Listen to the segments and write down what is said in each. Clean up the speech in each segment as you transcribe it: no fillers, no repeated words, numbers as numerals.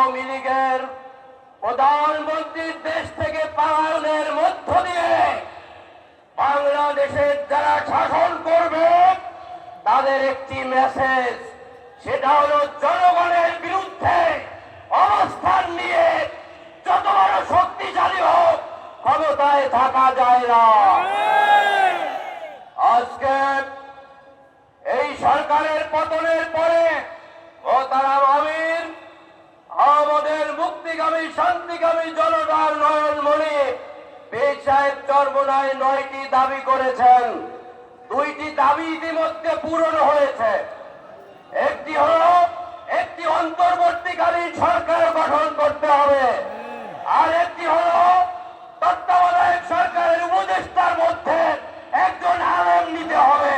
আওয়ামী লীগের প্রধানমন্ত্রীর দেশ থেকে পালানোর মধ্য দিয়ে বাংলাদেশের যারা শাসন করবে তাদের একটি মেসেজ, সেটা হলো জনগণের বিরুদ্ধে অবস্থান নিয়ে যত বড় শক্তিশালী হোক ক্ষমতায় থাকা যায় না। আজকে এই সরকারের পতনের পরে মোহতারাম আমির আমাদের মুক্তিগামী শান্তিগামী জনতার নয়নমণি পীর সাহেব চরমোনায় 9টি দাবি করেছেন। 2টি দাবি ইতিমধ্যে পূরণ হয়েছে। একটি হলো একটি অন্তর্বর্তীকালীন সরকার গঠন করতে হবে, আর একটি হলো তত্ত্বাবধায়ক সরকারের উপদেষ্টার মধ্যে একজন আলেম নিতে হবে।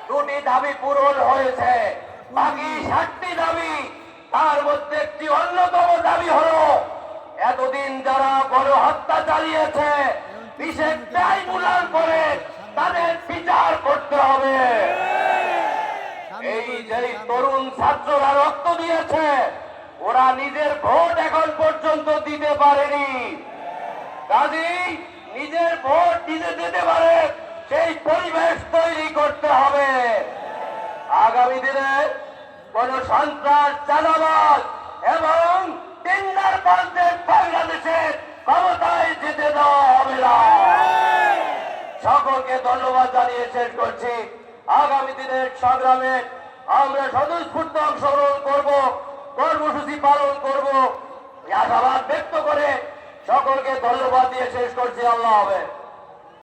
2টি দাবি পূরণ হয়েছে, বাকি 7টি দাবি। তার মধ্যে একটি অন্যতম দাবি হলো এতদিন যারা গণহত্যা চালিয়েছে বিশেষ ট্রাইব্যুনাল করে তাদের বিচার করতে হবে। এই যে তরুণ ছাত্ররা রক্ত দিয়েছে, ওরা নিজের ভোট এখন পর্যন্ত দিতে পারেনি। কাজেই নিজের ভোট নিজে দিতে পারে সেই পরিবেশ তৈরি করতে হবে। আগামী দিনে কোন সন্ত্রাস, চাঁদাবাজ এবং টেন্ডারবাজদের বাংলাদেশে ক্ষমতায় যেতে দেওয়া হবে না। সকলকে ধন্যবাদ জানিয়ে শেষ করছি। আগামী দিনের সংগ্রামে আমরা স্বতঃস্ফূর্ত অংশগ্রহণ করব, কর্মসূচি পালন করব, আশাবাদ ব্যক্ত করে সকলকে ধন্যবাদ দিয়ে শেষ করছি। আল্লাহ হাফেজ।